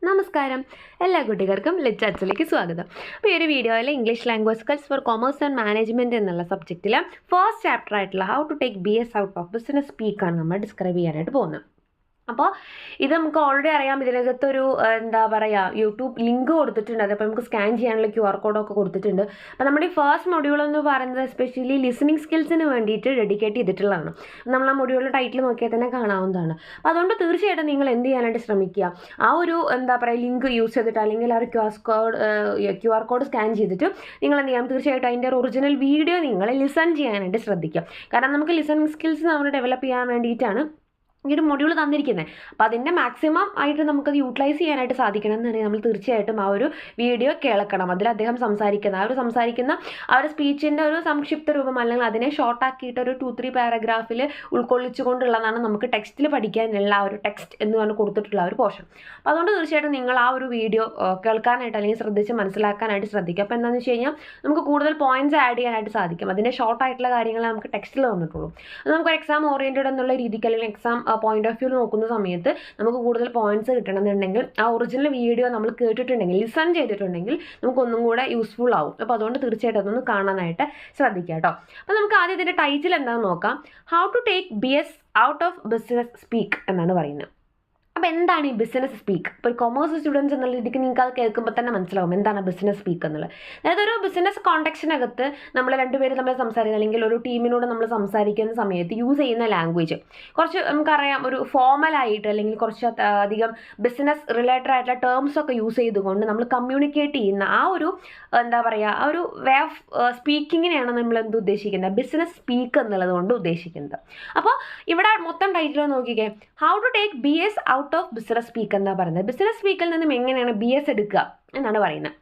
നമസ്കാരം, എല്ലാ കുട്ടികൾക്കും ലിറ്റ് ചാറ്റ്സിലേക്ക് സ്വാഗതം. അപ്പോൾ ഈ ഒരു വീഡിയോയിൽ English language skills for commerce and management എന്നുള്ള സബ്ജക്റ്റിൽ ഫസ്റ്റ് ചാപ്റ്റർ ആയിട്ടുള്ള how to take BS out of business സ്പീക്കാണ് നമ്മൾ ഡിസ്ക്രൈബ് ചെയ്യാനായിട്ട് പോകുന്നത്. അപ്പോൾ ഇത് നമുക്ക് ഓൾറെഡി അറിയാം. ഇതിനകത്തൊരു എന്താ പറയുക, യൂട്യൂബ് ലിങ്ക് കൊടുത്തിട്ടുണ്ട്. അതപ്പോൾ നമുക്ക് സ്കാൻ ചെയ്യാനുള്ള QR കോഡൊക്കെ കൊടുത്തിട്ടുണ്ട്. അപ്പോൾ നമ്മുടെ ഈ ഫസ്റ്റ് മൊഡ്യൂൾ എന്ന് പറയുന്നത് എസ്പെഷ്യലി ലിസണിങ് സ്കിൽസിന് വേണ്ടിയിട്ട് ഡെഡിക്കേറ്റ് ചെയ്തിട്ടുള്ളതാണ്. നമ്മൾ ആ മൊഡ്യൂളിൻ്റെ ടൈറ്റിൽ നോക്കിയാൽ തന്നെ കാണാവുന്നതാണ്. അപ്പോൾ അതുകൊണ്ട് തീർച്ചയായിട്ടും നിങ്ങൾ എന്ത് ചെയ്യാനായിട്ട് ശ്രമിക്കുക, ആ ഒരു എന്താ പറയുക ലിങ്ക് യൂസ് ചെയ്തിട്ട് അല്ലെങ്കിൽ ആ ഒരു QR കോഡ് സ്കാൻ ചെയ്തിട്ട് നിങ്ങൾ എന്ത് ചെയ്യാം, തീർച്ചയായിട്ടും അതിൻ്റെ ഒറിജിനൽ വീഡിയോ നിങ്ങൾ ലിസൺ ചെയ്യാനായിട്ട് ശ്രദ്ധിക്കുക. കാരണം നമുക്ക് ലിസണിങ് സ്കിൽസ് നമ്മൾ ഡെവലപ്പ് ചെയ്യാൻ വേണ്ടിയിട്ടാണ് ഈ ഒരു മൊഡ്യൂൾ തന്നിരിക്കുന്നത്. അപ്പോൾ അതിൻ്റെ മാക്സിമം ആയിട്ട് നമുക്കത് യൂട്ടിലൈസ് ചെയ്യാനായിട്ട് സാധിക്കണം എന്നുണ്ടെങ്കിൽ നമ്മൾ തീർച്ചയായിട്ടും ആ ഒരു വീഡിയോ കേൾക്കണം. അതിൽ അദ്ദേഹം സംസാരിക്കുന്ന ആ ഒരു സ്പീച്ചിൻ്റെ ഒരു സംക്ഷിപ്ത രൂപം അല്ലെങ്കിൽ അതിനെ ഷോർട്ടാക്കിയിട്ട് ഒരു 2-3 പാരഗ്രാഫിൽ ഉൾക്കൊള്ളിച്ചുകൊണ്ടുള്ളതാണ് നമുക്ക് ടെക്സ്റ്റിൽ പഠിക്കാനുള്ള ആ ഒരു ടെക്സ്റ്റ് എന്ന് പറഞ്ഞ് കൊടുത്തിട്ടുള്ള ഒരു പോർഷൻ. അപ്പോൾ അതുകൊണ്ട് തീർച്ചയായിട്ടും നിങ്ങൾ ആ ഒരു വീഡിയോ കേൾക്കാനായിട്ട് അല്ലെങ്കിൽ ശ്രദ്ധിച്ച് മനസ്സിലാക്കാനായിട്ട് ശ്രദ്ധിക്കുക. അപ്പോൾ എന്താണെന്ന് വെച്ച് കഴിഞ്ഞാൽ നമുക്ക് കൂടുതൽ പോയിന്റ്സ് ആഡ് ചെയ്യാനായിട്ട് സാധിക്കും. അതിൻ്റെ ഷോർട്ടായിട്ടുള്ള കാര്യങ്ങൾ നമുക്ക് ടെക്സ്റ്റിൽ വന്നിട്ടുള്ളൂ. അത് നമുക്കൊരു എക്സാം ഓറിയൻറ്റഡ് എന്നുള്ള രീതിക്ക് അല്ലെങ്കിൽ എക്സാം പോയിന്റ് ഓഫ് വ്യൂ നോക്കുന്ന സമയത്ത് നമുക്ക് കൂടുതൽ പോയിന്റ്സ് കിട്ടണമെന്നുണ്ടെങ്കിൽ ആ ഒറിജിനൽ വീഡിയോ നമ്മൾ കേട്ടിട്ടുണ്ടെങ്കിൽ, ലിസൺ ചെയ്തിട്ടുണ്ടെങ്കിൽ നമുക്കൊന്നും കൂടെ യൂസ്ഫുൾ ആവും. അപ്പോൾ അതുകൊണ്ട് തീർച്ചയായിട്ടും അതൊന്ന് കാണാനായിട്ട് ശ്രദ്ധിക്കുക കേട്ടോ. അപ്പോൾ നമുക്ക് ആദ്യം ഇതിൻ്റെ ടൈറ്റിൽ എന്താണെന്ന് നോക്കാം. How to take BS out of business speak എന്നാണ് പറയുന്നത്. അപ്പോൾ എന്താണ് ഈ ബിസിനസ് സ്പീക്ക്? ഇപ്പോൾ കൊമേഴ്സ് സ്റ്റുഡൻസ് എന്നുള്ള രീതിക്ക് നിങ്ങൾക്ക് അത് കേൾക്കുമ്പോൾ തന്നെ മനസ്സിലാവും എന്താണ് ബിസിനസ് സ്പീക്ക് എന്നുള്ളത്. അതായത് ഒരു ബിസിനസ് കോണ്ടെക്സ്റ്റിനകത്ത് നമ്മൾ രണ്ടുപേരും തമ്മിൽ സംസാരിക്കുക അല്ലെങ്കിൽ ഒരു ടീമിനോട് നമ്മൾ സംസാരിക്കുന്ന സമയത്ത് യൂസ് ചെയ്യുന്ന ലാംഗ്വേജ് കുറച്ച് നമുക്കറിയാം, ഒരു ഫോർമലായിട്ട് അല്ലെങ്കിൽ കുറച്ച് അധികം ബിസിനസ് റിലേറ്റഡ് ആയിട്ടുള്ള ടേംസ് ഒക്കെ യൂസ് ചെയ്തുകൊണ്ട് നമ്മൾ കമ്മ്യൂണിക്കേറ്റ് ചെയ്യുന്ന ആ ഒരു എന്താ പറയുക, ആ ഒരു വേ ഓഫ് സ്പീക്കിങ്ങിനെയാണ് നമ്മൾ എന്ത് ഉദ്ദേശിക്കുന്നത്, ബിസിനസ് സ്പീക്ക് എന്നുള്ളത് കൊണ്ട് ഉദ്ദേശിക്കുന്നത്. അപ്പോൾ ഇവിടെ മൊത്തം ടൈറ്റിൽ നോക്കിക്കേ, how to take BS out of business speak എന്നാ പറയുന്നത്. ബിസിനസ് സ്പീക്കിൽ നിന്നും എങ്ങനെയാണ് BS എടുക്കുക എന്നാണ് പറയുന്നത്.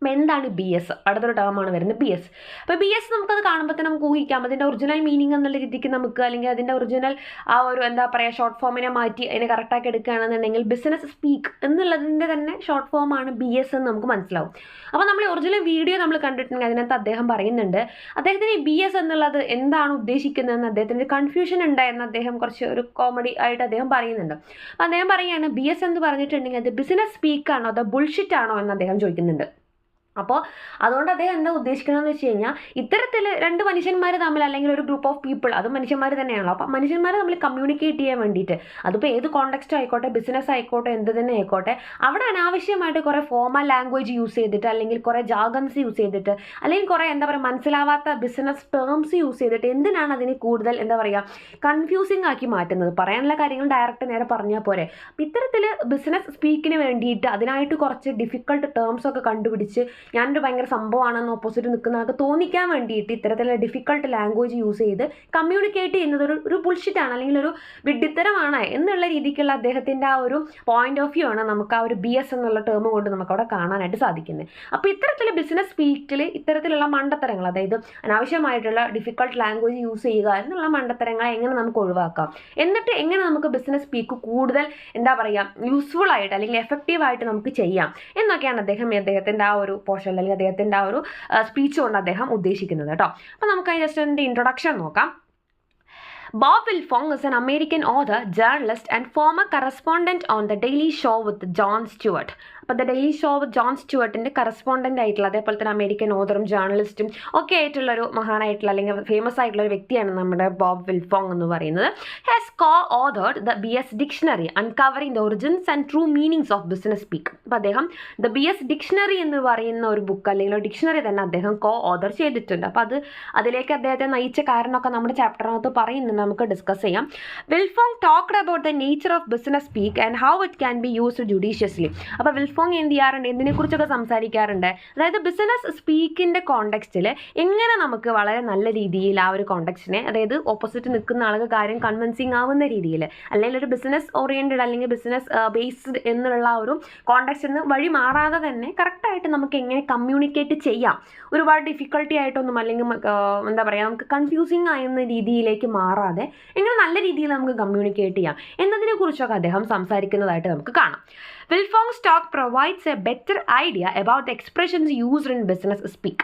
അപ്പോൾ എന്താണ് BS? അടുത്തൊരു ടേമാണ് വരുന്നത് BS. അപ്പോൾ BS നമുക്കത് കാണുമ്പോൾ തന്നെ നമുക്ക് ഊഹിക്കാം അതിൻ്റെ ഒറിജിനൽ മീനിങ് എന്നുള്ള രീതിക്ക് നമുക്ക്, അല്ലെങ്കിൽ അതിൻ്റെ ഒറിജിനൽ ആ ഒരു എന്താ പറയുക ഷോർട്ട് ഫോമിനെ മാറ്റി അതിനെ കറക്റ്റാക്കി എടുക്കുകയാണെന്നുണ്ടെങ്കിൽ ബിസിനസ് സ്പീക്ക് എന്നുള്ളതിൻ്റെ തന്നെ ഷോർട്ട് ഫോമാണ് BS എന്ന് നമുക്ക് മനസ്സിലാവും. അപ്പോൾ നമ്മൾ ഒറിജിനൽ വീഡിയോ നമ്മൾ കണ്ടിട്ടുണ്ടെങ്കിൽ അതിനകത്ത് അദ്ദേഹം പറയുന്നുണ്ട്, അദ്ദേഹത്തിന് ഈ BS എന്നുള്ളത് എന്താണ് ഉദ്ദേശിക്കുന്നതെന്ന് അദ്ദേഹത്തിന് കൺഫ്യൂഷൻ ഉണ്ടായെന്ന് അദ്ദേഹം കുറച്ച് ഒരു കോമഡി ആയിട്ട് അദ്ദേഹം പറയുന്നുണ്ട്. അപ്പോൾ അദ്ദേഹം പറയുകയാണ്, BS എന്ന് പറഞ്ഞിട്ടുണ്ടെങ്കിൽ അത് ബിസിനസ് സ്പീക്കാണോ അതോ ബുൾഷിറ്റ് ആണോ എന്ന് അദ്ദേഹം ചോദിക്കുന്നുണ്ട്. അപ്പോൾ അതുകൊണ്ട് അദ്ദേഹം എന്താ ഉദ്ദേശിക്കണമെന്ന് വെച്ച് കഴിഞ്ഞാൽ, ഇത്തരത്തിൽ രണ്ട് മനുഷ്യന്മാർ തമ്മിൽ അല്ലെങ്കിൽ ഒരു ഗ്രൂപ്പ് ഓഫ് പീപ്പിൾ, അത് മനുഷ്യന്മാർ തന്നെയാണല്ലോ, അപ്പോൾ മനുഷ്യന്മാർ തമ്മിൽ കമ്മ്യൂണിക്കേറ്റ് ചെയ്യാൻ വേണ്ടിയിട്ട്, അതിപ്പോൾ ഏത് കോണ്ടെക്സ്റ്റ് ആയിക്കോട്ടെ, ബിസിനസ് ആയിക്കോട്ടെ, എന്ത് തന്നെ ആയിക്കോട്ടെ, അവിടെ അനാവശ്യമായിട്ട് കുറേ ഫോർമൽ ലാംഗ്വേജ് യൂസ് ചെയ്തിട്ട് അല്ലെങ്കിൽ കുറേ ജാഗൻസ് യൂസ് ചെയ്തിട്ട് അല്ലെങ്കിൽ കുറേ എന്താ പറയുക മനസ്സിലാവാത്ത ബിസിനസ് ടേംസ് യൂസ് ചെയ്തിട്ട് എന്തിനാണ് അതിനെ കൂടുതൽ എന്താ പറയുക കൺഫ്യൂസിങ് ആക്കി മാറ്റുന്നത്? പറയാനുള്ള കാര്യങ്ങൾ ഡയറക്റ്റ് നേരെ പറഞ്ഞാൽ പോരെ. അപ്പോൾ ഇത്തരത്തിൽ ബിസിനസ് സ്പീക്കിന് വേണ്ടിയിട്ട് അതിനായിട്ട് കുറച്ച് ഡിഫിക്കൾട്ട് ടേംസ് ഒക്കെ കണ്ടുപിടിച്ച് ഞാനൊരു ഭയങ്കര സംഭവമാണെന്ന് ഓപ്പോസിറ്റ് നിൽക്കുന്ന ആൾക്ക് തോന്നിക്കാൻ വേണ്ടിയിട്ട് ഇത്തരത്തിലുള്ള ഡിഫിക്കൾട്ട് ലാംഗ്വേജ് യൂസ് ചെയ്ത് കമ്മ്യൂണിക്കേറ്റ് ചെയ്യുന്നത് ഒരു ബുൾഷിറ്റാണ് അല്ലെങ്കിൽ ഒരു വിഡ്ഢിത്തരമാണ് എന്നുള്ള രീതിക്കുള്ള അദ്ദേഹത്തിൻ്റെ ആ ഒരു പോയിന്റ് ഓഫ് വ്യൂ ആണ് നമുക്ക് ആ ഒരു BS എന്നുള്ള ടേം കൊണ്ട് നമുക്ക് അവിടെ കാണാനായിട്ട് സാധിക്കുന്നത്. അപ്പോൾ ഇത്തരത്തിൽ ബിസിനസ് സ്പീക്കിൽ ഇത്തരത്തിലുള്ള മണ്ടത്തരങ്ങൾ, അതായത് അനാവശ്യമായിട്ടുള്ള ഡിഫിക്കൾട്ട് ലാംഗ്വേജ് യൂസ് ചെയ്യുക എന്നുള്ള മണ്ടത്തരങ്ങളെ എങ്ങനെ നമുക്ക് ഒഴിവാക്കാം, എന്നിട്ട് എങ്ങനെ നമുക്ക് ബിസിനസ് സ്പീക്ക് കൂടുതൽ എന്താ പറയുക യൂസ്ഫുൾ ആയിട്ട് അല്ലെങ്കിൽ എഫക്റ്റീവായിട്ട് നമുക്ക് ചെയ്യാം എന്നൊക്കെയാണ് അദ്ദേഹത്തിൻ്റെ ആ ഒരു പോർഷൻ അല്ലെങ്കിൽ അദ്ദേഹത്തിൻ്റെ ആ ഒരു സ്പീച്ച് കൊണ്ട് അദ്ദേഹം ഉദ്ദേശിക്കുന്നത് കേട്ടോ. അപ്പോൾ നമുക്ക് ജസ്റ്റ് അതിൻ്റെ ഇൻട്രൊഡക്ഷൻ നോക്കാം. Bob Wilfong is an American author, journalist and former correspondent on The Daily Show with Jon Stewart. അപ്പോൾ the daily show with John സ്റ്റുവർട്ടിൻ്റെ കറസ്പോണ്ടൻ്റ് ആയിട്ടുള്ള, അതേപോലെ തന്നെ അമേരിക്കൻ ഓതറും ജേർണലിസ്റ്റും ഒക്കെ ആയിട്ടുള്ളൊരു മഹാനായിട്ടുള്ള അല്ലെങ്കിൽ ഫേമസ് ആയിട്ടുള്ള ഒരു വ്യക്തിയാണ് നമ്മുടെ ബോബ് വിൽഫോങ് എന്ന് പറയുന്നത്. Has co-authored the BS Dictionary, uncovering the origins and true meanings of business speak. അപ്പോൾ അദ്ദേഹം ദ BS Dictionary എന്ന് പറയുന്ന ഒരു ബുക്ക് അല്ലെങ്കിൽ ഒരു ഡിക്ഷണറി തന്നെ അദ്ദേഹം co-author ചെയ്തിട്ടുണ്ട്. അപ്പോൾ അതിലേക്ക് അദ്ദേഹത്തെ നയിച്ച കാരണമൊക്കെ നമ്മുടെ ചാപ്റ്ററിനകത്ത് പറയുന്നുണ്ട്, നമുക്ക് ഡിസ്കസ് ചെയ്യാം. Wilfong talked about the nature of business speak and how it can be used judiciously. അപ്പോൾ വിൽഫോങ് എന്ത് ചെയ്യാറുണ്ട്, ഇതിനെക്കുറിച്ചൊക്കെ സംസാരിക്കാറുണ്ട്. അതായത് ബിസിനസ് സ്പീക്കിൻ്റെ കോണ്ടെക്സ്റ്റിൽ എങ്ങനെ നമുക്ക് വളരെ നല്ല രീതിയിൽ ആ ഒരു കോണ്ടെക്സ്റ്റിനെ, അതായത് ഓപ്പോസിറ്റ് നിൽക്കുന്ന ആൾക്ക് കാര്യം കൺവിൻസിങ് ആവുന്ന രീതിയിൽ, അല്ലെങ്കിൽ ഒരു ബിസിനസ് ഓറിയൻറ്റഡ് അല്ലെങ്കിൽ ബിസിനസ് ബേസ്ഡ് എന്നുള്ള ഒരു കോണ്ടെക്സ്റ്റിൽ നിന്ന് വഴി മാറാതെ തന്നെ കറക്റ്റായിട്ട് നമുക്ക് എങ്ങനെ കമ്മ്യൂണിക്കേറ്റ് ചെയ്യാം, ഒരുപാട് ഡിഫിക്കൽട്ടി ആയിട്ടൊന്നും അല്ലെങ്കിൽ എന്താ പറയുക നമുക്ക് കൺഫ്യൂസിങ് ആകുന്ന രീതിയിലേക്ക് മാറാതെ എങ്ങനെ നല്ല രീതിയിൽ നമുക്ക് കമ്മ്യൂണിക്കേറ്റ് ചെയ്യാം എന്നതിനെക്കുറിച്ചൊക്കെ അദ്ദേഹം സംസാരിക്കുന്നതായിട്ട് നമുക്ക് കാണാം. Wilfong's talk provides a better idea about the expressions used in business speak.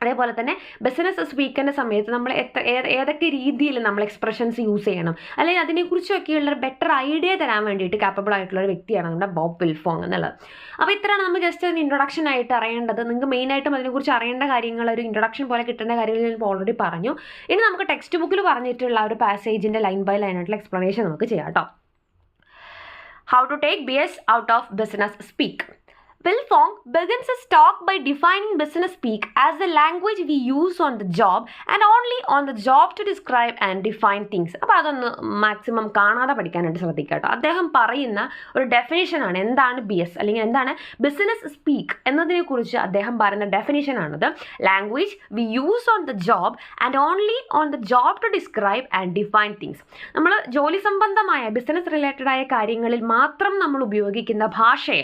അതേപോലെ തന്നെ ബിസിനസ് സ്പീക്കിൻ്റെ സമയത്ത് നമ്മൾ ഏതൊക്കെ രീതിയിൽ നമ്മൾ എക്സ്പ്രഷൻസ് യൂസ് ചെയ്യണം, അല്ലെങ്കിൽ അതിനെക്കുറിച്ചൊക്കെയുള്ള ഒരു ബെറ്റർ ഐഡിയ തരാൻ വേണ്ടിയിട്ട് കാപ്പബിൾ ആയിട്ടുള്ള ഒരു വ്യക്തിയാണ് നമ്മുടെ ബോബ് വിൽഫോങ് എന്നുള്ളത്. അപ്പോൾ ഇത്രയാണ് നമ്മൾ ജസ്റ്റ് ഒരു ഇൻട്രൊഡക്ഷൻ ആയിട്ട് അറിയേണ്ടത്. നിങ്ങൾക്ക് മെയിനായിട്ടും അതിനെക്കുറിച്ച് അറിയേണ്ട കാര്യങ്ങൾ ഒരു ഇൻട്രൊഡക്ഷൻ പോലെ കിട്ടുന്ന കാര്യങ്ങൾ ഞാൻ ഓൾറെഡി പറഞ്ഞു. ഇനി നമുക്ക് ടെക്സ്റ്റ് ബുക്കിൽ പറഞ്ഞിട്ടുള്ള ഒരു പാസേജിൻ്റെ ലൈൻ ബൈ ലൈൻ ആയിട്ടുള്ള എക്സ്പ്ലനേഷൻ നമുക്ക് ചെയ്യാം കേട്ടോ. How to take BS out of business speak. Wilfong begins his talk by defining business speak as the language we use on the job and only on the job to describe and define things. അപ്പോൾ അതൊന്ന് maximum കാണാതെ പഠിക്കാനായിട്ട് ശ്രദ്ധിക്കുക കേട്ടോ. അദ്ദേഹം പറയുന്ന ഒരു ഡെഫിനേഷനാണ് എന്താണ് BS അല്ലെങ്കിൽ എന്താണ് ബിസിനസ് സ്പീക്ക് എന്നതിനെക്കുറിച്ച് അദ്ദേഹം പറയുന്ന ഡെഫിനേഷനാണത്. Language we use on the job and only on the job to describe and define things. നമ്മൾ ജോലി സംബന്ധമായ ബിസിനസ് റിലേറ്റഡ് ആയ കാര്യങ്ങളിൽ മാത്രം നമ്മൾ ഉപയോഗിക്കുന്ന ഭാഷയെ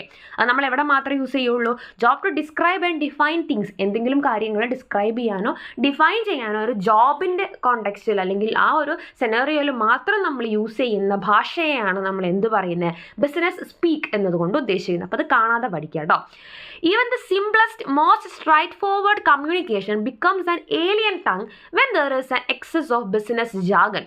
നമ്മൾ എവിടെ മാത്രം യൂസ് ചെയ്യുള്ളൂ? Job to describe and define things. എന്തെങ്കിലും കാര്യങ്ങൾ ഡിസ്ക്രൈബ് ചെയ്യാനോ ഡിഫൈൻ ചെയ്യാനോ ഒരു ജോബിൻ്റെ കോണ്ടെക്സ്റ്റിൽ അല്ലെങ്കിൽ ആ ഒരു സെനറിയോയിൽ മാത്രം നമ്മൾ യൂസ് ചെയ്യുന്ന ഭാഷയെയാണ് നമ്മൾ എന്ത് പറയുന്നത്? ബിസിനസ് സ്പീക്ക് എന്നതുകൊണ്ട് ഉദ്ദേശിക്കുന്നത്. അപ്പോൾ അത് കാണാതെ പഠിക്കുക കേട്ടോ. Even the simplest, most straightforward communication becomes an alien tongue when there is an excess of business jargon.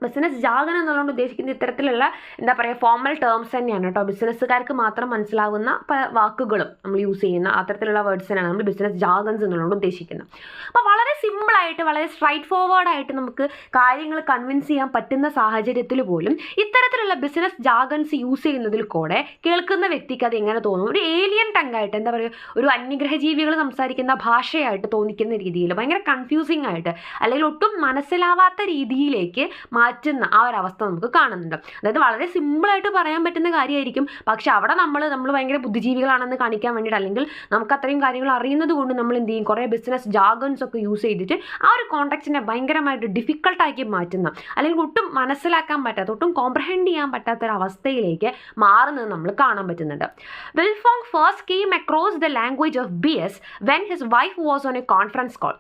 Business jargon എന്നുള്ളതുകൊണ്ട് ഉദ്ദേശിക്കുന്ന ഇത്തരത്തിലുള്ള എന്താ പറയുക ഫോർമൽ ടേംസ് തന്നെയാണ് കേട്ടോ. ബിസിനസ്സുകാർക്ക് മാത്രം മനസ്സിലാവുന്ന വാക്കുകളും നമ്മൾ യൂസ് ചെയ്യുന്ന അത്തരത്തിലുള്ള വേർഡ്സിനാണ് നമ്മൾ ബിസിനസ് ജാഗൻസ് എന്നുള്ളതുകൊണ്ട് ഉദ്ദേശിക്കുന്നത്. അപ്പോൾ വളരെ സിമ്പിളായിട്ട് വളരെ സ്ട്രൈറ്റ് ഫോർവേഡായിട്ട് നമുക്ക് കാര്യങ്ങൾ കൺവിൻസ് ചെയ്യാൻ പറ്റുന്ന സാഹചര്യത്തിൽ പോലും ഇത്തരത്തിലുള്ള ബിസിനസ് ജാഗൻസ് യൂസ് ചെയ്യുന്നതിൽ കൂടെ കേൾക്കുന്ന വ്യക്തിക്ക് അത് എങ്ങനെ തോന്നും? ഒരു ഏലിയൻ ടങ്ങായിട്ട് എന്താ പറയുക, ഒരു അന്യഗ്രഹജീവികൾ സംസാരിക്കുന്ന ഭാഷയായിട്ട് തോന്നിക്കുന്ന രീതിയിൽ ഭയങ്കര കൺഫ്യൂസിങ് ആയിട്ട് അല്ലെങ്കിൽ ഒട്ടും മനസ്സിലാവാത്ത രീതിയിലേക്ക് മാറ്റുന്ന ആ ഒരു അവസ്ഥ നമുക്ക് കാണുന്നുണ്ട്. അതായത് വളരെ സിമ്പിളായിട്ട് പറയാൻ പറ്റുന്ന കാര്യമായിരിക്കും, പക്ഷെ അവിടെ നമ്മൾ ഭയങ്കര ബുദ്ധിജീവികളാണെന്ന് കാണിക്കാൻ വേണ്ടിയിട്ട് അല്ലെങ്കിൽ നമുക്ക് അത്രയും കാര്യങ്ങൾ അറിയുന്നത് കൊണ്ട് നമ്മൾ എന്ത് ചെയ്യും, കുറേ ബിസിനസ് ജാഗൻസ് ഒക്കെ യൂസ് ചെയ്തിട്ട് ആ ഒരു കോണ്ടെക്സ്റ്റിനെ ഭയങ്കരമായിട്ട് ഡിഫിക്കൽട്ടാക്കി മാറ്റുന്ന അല്ലെങ്കിൽ ഒട്ടും മനസ്സിലാക്കാൻ പറ്റാത്ത ഒട്ടും കോംപ്രഹെൻഡ് ചെയ്യാൻ പറ്റാത്തൊരവസ്ഥയിലേക്ക് മാറുന്നത് നമ്മൾ കാണാൻ പറ്റുന്നുണ്ട്. Wilfong first came across the language of BS when his wife was on a conference call.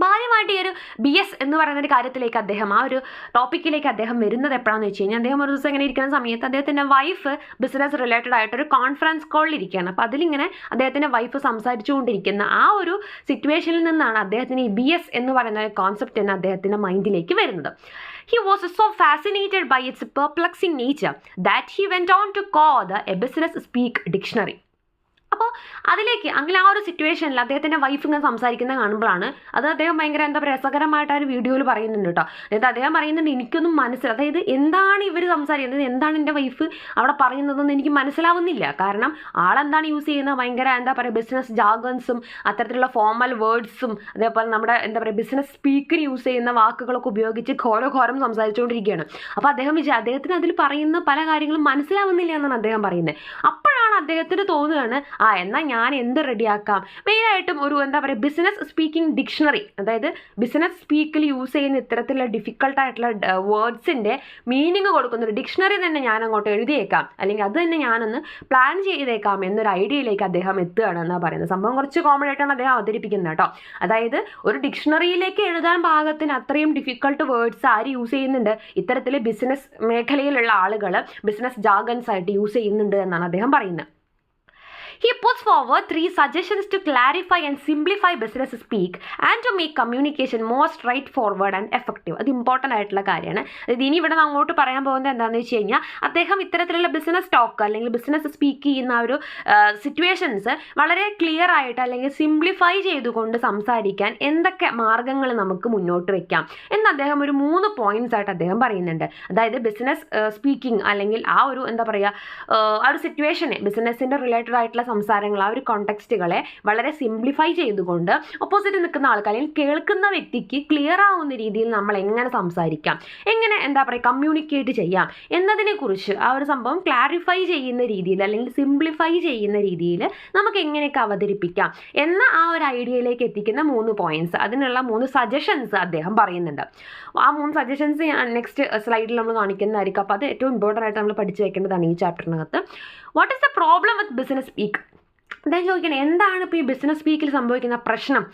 ഭാര്യമായിട്ട് ഈ ഒരു BS എന്ന് പറയുന്ന ഒരു കാര്യത്തിലേക്ക് അദ്ദേഹം ആ ഒരു ടോപ്പിക്കിലേക്ക് അദ്ദേഹം വരുന്നത് എപ്പോഴാണെന്ന് വെച്ച് കഴിഞ്ഞാൽ അദ്ദേഹം ഒരു ദിവസം ഇങ്ങനെ ഇരിക്കുന്ന സമയത്ത് അദ്ദേഹത്തിൻ്റെ വൈഫ് ബിസിനസ് റിലേറ്റഡ് ആയിട്ടൊരു കോൺഫറൻസ് കോളിൽ ഇരിക്കുകയാണ്. അപ്പോൾ അതിലിങ്ങനെ അദ്ദേഹത്തിൻ്റെ വൈഫ് സംസാരിച്ചുകൊണ്ടിരിക്കുന്ന ആ ഒരു സിറ്റുവേഷനിൽ നിന്നാണ് അദ്ദേഹത്തിന് ഈ BS എന്ന് പറയുന്ന ഒരു കോൺസെപ്റ്റ് തന്നെ അദ്ദേഹത്തിൻ്റെ മൈൻഡിലേക്ക് വരുന്നത്. He was so fascinated by its perplexing nature that he went on to call a business speak dictionary. അപ്പോൾ അതിലേക്ക് അങ്ങനെ ആ ഒരു സിറ്റുവേഷനിൽ അദ്ദേഹത്തിൻ്റെ വൈഫ് ഇങ്ങനെ സംസാരിക്കുന്നത് കാണുമ്പോഴാണ് അത് അദ്ദേഹം ഭയങ്കര എന്താ പറയുക രസകരമായിട്ട് ആ ഒരു വീഡിയോയിൽ പറയുന്നുണ്ട് കേട്ടോ. അതായത് അദ്ദേഹം പറയുന്നുണ്ട് എനിക്കൊന്നും അതായത് എന്താണ് ഇവർ സംസാരിക്കുന്നത്, എന്താണ് എൻ്റെ വൈഫ് അവിടെ പറയുന്നതെന്ന് എനിക്ക് മനസ്സിലാവുന്നില്ല. കാരണം ആളെന്താണ് യൂസ് ചെയ്യുന്നത്, ഭയങ്കര എന്താ പറയുക ബിസിനസ് ജാഗൻസും അത്തരത്തിലുള്ള ഫോർമൽ വേർഡ്സും അതേപോലെ നമ്മുടെ എന്താ പറയുക ബിസിനസ് സ്പീക്കിന് യൂസ് ചെയ്യുന്ന വാക്കുകളൊക്കെ ഉപയോഗിച്ച് ഘോരം സംസാരിച്ചുകൊണ്ടിരിക്കുകയാണ്. അപ്പോൾ അദ്ദേഹത്തിന് അതിൽ പറയുന്ന പല കാര്യങ്ങളും മനസ്സിലാവുന്നില്ല എന്നാണ് അദ്ദേഹം പറയുന്നത്. അപ്പോഴാണ് അദ്ദേഹത്തിന് തോന്നുകയാണ് എന്നാൽ ഞാൻ എന്ത് റെഡിയാക്കാം, മെയിനായിട്ടും ഒരു എന്താ പറയുക ബിസിനസ് സ്പീക്കിംഗ് ഡിക്ഷണറി, അതായത് ബിസിനസ് സ്പീക്കിൽ യൂസ് ചെയ്യുന്ന ഇത്തരത്തിലുള്ള ഡിഫിക്കൽട്ടായിട്ടുള്ള വേർഡ്സിൻ്റെ മീനിങ് കൊടുക്കുന്ന ഒരു ഡിക്ഷണറി തന്നെ ഞാൻ അങ്ങോട്ട് എഴുതിയേക്കാം, അല്ലെങ്കിൽ അത് തന്നെ ഞാനൊന്ന് പ്ലാൻ ചെയ്തേക്കാം എന്നൊരു ഐഡിയയിലേക്ക് അദ്ദേഹം എത്തുകയാണ് എന്നാണ് പറയുന്നത്. സംഭവം കുറച്ച് കോമൺ ആയിട്ടാണ് അദ്ദേഹം അവതരിപ്പിക്കുന്നത് കേട്ടോ. അതായത് ഒരു ഡിക്ഷണറിയിലേക്ക് എഴുതാൻ പാകത്തിന് അത്രയും ഡിഫിക്കൽട്ട് വേർഡ്സ് ആര് യൂസ് ചെയ്യുന്നുണ്ട്, ഇത്തരത്തിൽ ബിസിനസ് മേഖലയിലുള്ള ആളുകൾ ബിസിനസ് ജാഗൻസ് ആയിട്ട് യൂസ് ചെയ്യുന്നുണ്ട് എന്നാണ് അദ്ദേഹം പറയുന്നത്. He puts forward 3 suggestions to clarify and simplify business speak and to make communication more straightforward and effective. അത് ഇമ്പോർട്ടൻ്റ് ആയിട്ടുള്ള കാര്യമാണ്. അതായത് ഇനി ഇവിടെ അങ്ങോട്ട് പറയാൻ പോകുന്നത് എന്താണെന്ന് വെച്ച് കഴിഞ്ഞാൽ അദ്ദേഹം ഇത്തരത്തിലുള്ള ബിസിനസ് ടോക്ക് അല്ലെങ്കിൽ ബിസിനസ് സ്പീക്ക് ചെയ്യുന്ന ഒരു സിറ്റുവേഷൻസ് വളരെ ക്ലിയർ ആയിട്ട് അല്ലെങ്കിൽ സിംപ്ലിഫൈ ചെയ്തുകൊണ്ട് സംസാരിക്കാൻ എന്തൊക്കെ മാർഗ്ഗങ്ങൾ നമുക്ക് മുന്നോട്ട് വെക്കാം എന്ന് അദ്ദേഹം ഒരു 3 പോയിന്റ്സ് ആയിട്ട് അദ്ദേഹം പറയുന്നുണ്ട്. അതായത് ബിസിനസ് സ്പീക്കിംഗ് അല്ലെങ്കിൽ ആ ഒരു എന്താ പറയുക ആ ഒരു സിറ്റുവേഷനെ ബിസിനസ്സിൻ്റെ റിലേറ്റഡ് ആയിട്ടുള്ള സംസാരങ്ങൾ ആ ഒരു കോണ്ടെക്സ്റ്റുകളെ വളരെ സിംപ്ലിഫൈ ചെയ്തുകൊണ്ട് ഓപ്പോസിറ്റ് നിൽക്കുന്ന ആൾക്ക് അല്ലെങ്കിൽ കേൾക്കുന്ന വ്യക്തിക്ക് ക്ലിയർ ആവുന്ന രീതിയിൽ നമ്മൾ എങ്ങനെ സംസാരിക്കാം, എങ്ങനെ എന്താ പറയുക കമ്മ്യൂണിക്കേറ്റ് ചെയ്യാം എന്നതിനെക്കുറിച്ച് ആ ഒരു സംഭവം ക്ലാരിഫൈ ചെയ്യുന്ന രീതിയിൽ അല്ലെങ്കിൽ സിംപ്ലിഫൈ ചെയ്യുന്ന രീതിയിൽ നമുക്ക് എങ്ങനെയൊക്കെ അവതരിപ്പിക്കാം എന്ന ആ ഒരു ഐഡിയയിലേക്ക് എത്തിക്കുന്ന 3 പോയിന്റ്സ്, അതിനുള്ള 3 സജഷൻസ് അദ്ദേഹം പറയുന്നുണ്ട്. ആ 3 സജഷൻസ് നെക്സ്റ്റ് സ്ലൈഡിൽ നമ്മൾ കാണിക്കുന്നതായിരിക്കും. അപ്പോൾ അത് ഏറ്റവും ഇമ്പോർട്ടൻ്റ് ആയിട്ട് നമ്മൾ പഠിച്ചു വെക്കേണ്ടതാണ് ഈ ചാപ്റ്ററിനകത്ത്. What is the problem with business speak? അദ്ദേഹം ചോദിക്കണേ എന്താണ് ഇപ്പോൾ ഈ ബിസിനസ് സ്പീക്കിൽ സംഭവിക്കുന്ന പ്രശ്നം.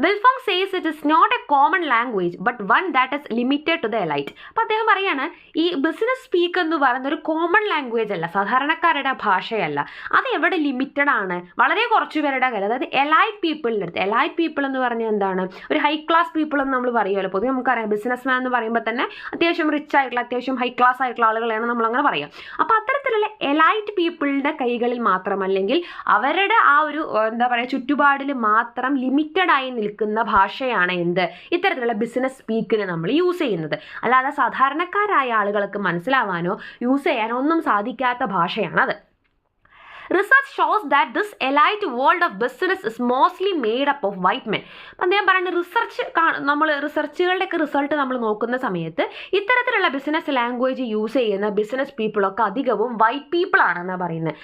Wilfong says it is not a common language but one that is limited to the elite. അപ്പോൾ അദ്ദേഹം പറയാണ് ഈ ബിസിനസ് സ്പീക്ക് എന്ന് പറയുന്ന ഒരു കോമൺ ലാംഗ്വേജ് അല്ല, സാധാരണക്കാരുടെ ഭാഷയല്ല, അത് എവിടെ ലിമിറ്റഡ് ആണ്, വളരെ കുറച്ച് പേരുടെ കയ്യിൽ, അതായത് എലൈറ്റ് പീപ്പിളിൻ്റെ അടുത്ത്. എലൈറ്റ് പീപ്പിൾ എന്ന് പറഞ്ഞാൽ എന്താണ്, ഒരു ഹൈ ക്ലാസ് പീപ്പിൾ എന്ന് നമ്മൾ പറയുമല്ലോ. പൊതുവെ നമുക്കറിയാം ബിസിനസ് മാൻ എന്ന് പറയുമ്പോൾ തന്നെ അത്യാവശ്യം റിച്ച് ആയിട്ടുള്ള അത്യാവശ്യം ഹൈ ക്ലാസ് ആയിട്ടുള്ള ആളുകളെയാണ് നമ്മളങ്ങനെ പറയാം. അപ്പോൾ അത്തരത്തിലുള്ള എലൈറ്റ് പീപ്പിളിൻ്റെ കൈകളിൽ മാത്രം, അല്ലെങ്കിൽ അവരുടെ ആ ഒരു എന്താ പറയുക ചുറ്റുപാടിൽ മാത്രം ലിമിറ്റഡായി നിൽക്കുന്ന ഭാഷയാണ് എന്ത്, ഇത്തരത്തിലുള്ള ബിസിനസ് സ്പീക്കിന് നമ്മൾ യൂസ് ചെയ്യുന്നത്. അല്ലാതെ സാധാരണക്കാരായ ആളുകൾക്ക് മനസ്സിലാവാനോ യൂസ് ചെയ്യാനോ ഒന്നും സാധിക്കാത്ത ഭാഷയാണത്. Research shows that this elite world of business is mostly made up of white men. അപ്പം അദ്ദേഹം പറയുന്നത് റിസർച്ചുകളുടെയൊക്കെ റിസൾട്ട് നമ്മൾ നോക്കുന്ന സമയത്ത് ഇത്തരത്തിലുള്ള ബിസിനസ് ലാംഗ്വേജ് യൂസ് ചെയ്യുന്ന ബിസിനസ് പീപ്പിളൊക്കെ അധികവും വൈറ്റ് പീപ്പിൾ ആണെന്നാണ് പറയുന്നത്.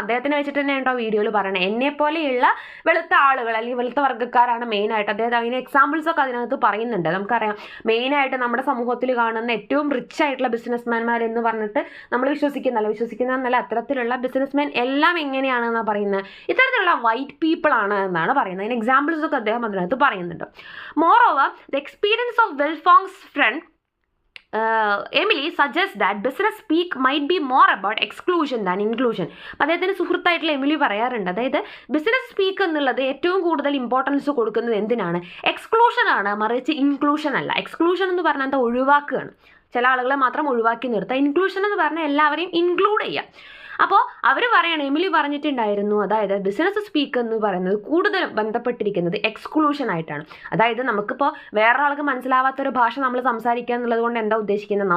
അദ്ദേഹത്തിനെ വെച്ചിട്ട് തന്നെ ഉണ്ടോ വീഡിയോയിൽ പറയണത്, എന്നെപ്പോലെയുള്ള വെളുത്ത ആളുകൾ അല്ലെങ്കിൽ വെളുത്ത വർഗ്ഗക്കാരാണ് മെയിനായിട്ട്. അതിന് എക്സാമ്പിൾസ് ഒക്കെ അതിനകത്ത് പറയുന്നുണ്ട്. നമുക്കറിയാം മെയിനായിട്ട് നമ്മുടെ സമൂഹത്തിൽ കാണുന്ന ഏറ്റവും റിച്ച് ആയിട്ടുള്ള ബിസിനസ്മാൻമാർ എന്ന് പറഞ്ഞിട്ട് നമ്മൾ വിശ്വസിക്കുന്നതല്ല, അത്തരത്തിലുള്ള ബിസിനസ്മാൻ എല്ലാം എങ്ങനെയാണെന്നാണ് പറയുന്നത്, ഇത്തരത്തിലുള്ള വൈറ്റ് പീപ്പിൾ ആണ് എന്നാണ് പറയുന്നത്. അതിന് എക്സാമ്പിൾസ് ഒക്കെ അദ്ദേഹം അതിനകത്ത് പറയുന്നുണ്ട്. Moreover the experience of Wilfong's friend Emily suggest that business speak might be more about exclusion than inclusion. അദ്ദേഹത്തിന് സുഹൃത്തായിട്ടുള്ള എമിലി പറയാറുണ്ട്, അതായത് ബിസിനസ് സ്പീക്ക് എന്നുള്ളത് ഏറ്റവും കൂടുതൽ ഇമ്പോർട്ടൻസ് കൊടുക്കുന്നത് എന്തിനാണ്, എക്സ്ക്ലൂഷൻ ആണ്, മറിച്ച് ഇൻക്ലൂഷൻ അല്ല. എക്സ്ക്ലൂഷൻ എന്ന് പറഞ്ഞാൽ എന്താ, ഒഴിവാക്കുകയാണ്, ചില ആളുകളെ മാത്രം ഒഴിവാക്കി നിർത്തുക. ഇൻക്ലൂഷൻ എന്ന് പറഞ്ഞാൽ എല്ലാവരെയും ഇൻക്ലൂഡ് ചെയ്യുക. അപ്പോൾ അവർ പറയണം, എമിലി പറഞ്ഞിട്ടുണ്ടായിരുന്നു, അതായത് ബിസിനസ് സ്പീക്ക് എന്ന് പറയുന്നത് കൂടുതൽ ബന്ധപ്പെട്ടിരിക്കുന്നത് എക്സ്ക്ലൂഷൻ ആയിട്ടാണ്. അതായത് നമുക്കിപ്പോൾ വേറൊരാൾക്ക് മനസ്സിലാവാത്തൊരു ഭാഷ നമ്മൾ സംസാരിക്കുക എന്നുള്ളത് കൊണ്ട് എന്താ ഉദ്ദേശിക്കുന്നത്,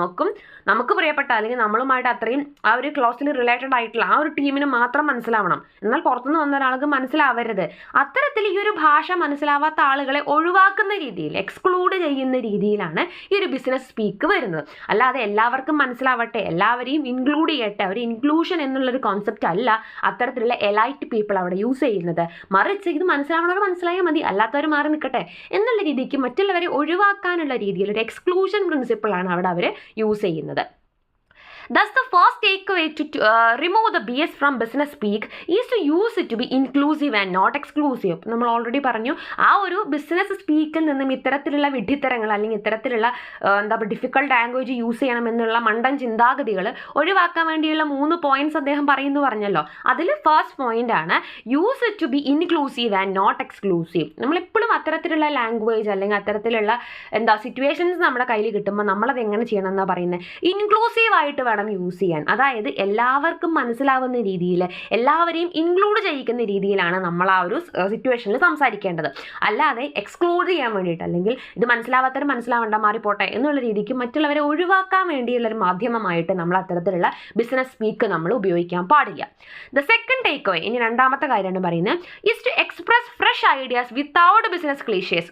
നമുക്ക് പ്രിയപ്പെട്ട അല്ലെങ്കിൽ നമ്മളുമായിട്ട് അത്രയും ആ ഒരു ക്ലോസ്ലി റിലേറ്റഡ് ആയിട്ടുള്ള ആ ഒരു ടീമിന് മാത്രം മനസ്സിലാവണം, എന്നാൽ പുറത്തുനിന്ന് വന്ന ഒരാൾക്ക് മനസ്സിലാവരുത്. അത്തരത്തിൽ ഈ ഒരു ഭാഷ മനസ്സിലാവാത്ത ആളുകളെ ഒഴിവാക്കുന്ന രീതിയിൽ, എക്സ്ക്ലൂഡ് ചെയ്യുന്ന രീതിയിലാണ് ഈ ഒരു ബിസിനസ് സ്പീക്ക് വരുന്നത്. അല്ലാതെ എല്ലാവർക്കും മനസ്സിലാവട്ടെ, എല്ലാവരെയും ഇൻക്ലൂഡ് ചെയ്യട്ടെ, ഒരു ഇൻക്ലൂഷൻ എന്നുള്ളൊരു കോൺസെപ്റ്റ് അല്ല അത്തരത്തിലുള്ള എലൈറ്റ് പീപ്പിൾ അവിടെ യൂസ് ചെയ്യുന്നത്. മറിച്ച് ഇത് മനസ്സിലാവണവർ മനസ്സിലായാൽ മതി, അല്ലാത്തവർ മാറി നിൽക്കട്ടെ എന്നുള്ള രീതിക്ക് മറ്റുള്ളവരെ ഒഴിവാക്കാനുള്ള രീതിയിൽ ഒരു എക്സ്ക്ലൂഷൻ പ്രിൻസിപ്പിളാണ് അവിടെ അവർ യൂസ് ചെയ്യുന്നത്. Thus, the first takeaway to remove the BS from business speak is to use it to be inclusive and not exclusive. നമ്മൾ ഓൾറെഡി പറഞ്ഞു, ആ ഒരു ബിസിനസ് സ്പീക്കിൽ നിന്നും ഇത്തരത്തിലുള്ള വിഡ്ഢിത്തരങ്ങൾ അല്ലെങ്കിൽ ഇത്തരത്തിലുള്ള ഡിഫിക്കൽട്ട് ലാംഗ്വേജ് യൂസ് ചെയ്യണമെന്നുള്ള മണ്ടൻ ചിന്താഗതികൾ ഒഴിവാക്കാൻ വേണ്ടിയുള്ള 3 പോയിന്റ്സ് അദ്ദേഹം പറയുന്നു പറഞ്ഞല്ലോ. അതിൽ ഫസ്റ്റ് പോയിന്റ് ആണ് use it to be inclusive and not exclusive. നമ്മളെപ്പോഴും അത്തരത്തിലുള്ള ലാംഗ്വേജ് അല്ലെങ്കിൽ അത്തരത്തിലുള്ള സിറ്റുവേഷൻസ് നമ്മുടെ കയ്യിൽ കിട്ടുമ്പോൾ നമ്മളത് എങ്ങനെ ചെയ്യണം എന്നാണ് പറയുന്നത്, ഇൻക്ലൂസീവ് ആയിട്ട് വേണം യൂസ് ചെയ്യാൻ. അതായത് എല്ലാവർക്കും മനസ്സിലാവുന്ന രീതിയിൽ, എല്ലാവരെയും ഇൻക്ലൂഡ് ചെയ്യിക്കുന്ന രീതിയിലാണ് നമ്മൾ ആ ഒരു സിറ്റുവേഷനിൽ സംസാരിക്കേണ്ടത്. അല്ലാതെ എക്സ്ക്ലൂഡ് ചെയ്യാൻ വേണ്ടിയിട്ട്, അല്ലെങ്കിൽ ഇത് മനസ്സിലാവാത്തവർ മനസ്സിലാവേണ്ട മാറിപ്പോട്ടെ എന്നുള്ള രീതിക്ക് മറ്റുള്ളവരെ ഒഴിവാക്കാൻ വേണ്ടിയുള്ളൊരു മാധ്യമമായിട്ട് നമ്മൾ അത്തരത്തിലുള്ള ബിസിനസ് സ്പീക്ക് നമ്മൾ ഉപയോഗിക്കാൻ പാടില്ല. ദ സെക്കൻഡ് ടേക്ക് അവേ, ഇനി രണ്ടാമത്തെ കാര്യമാണ് പറയുന്നത്, is to express fresh ideas without business cliches.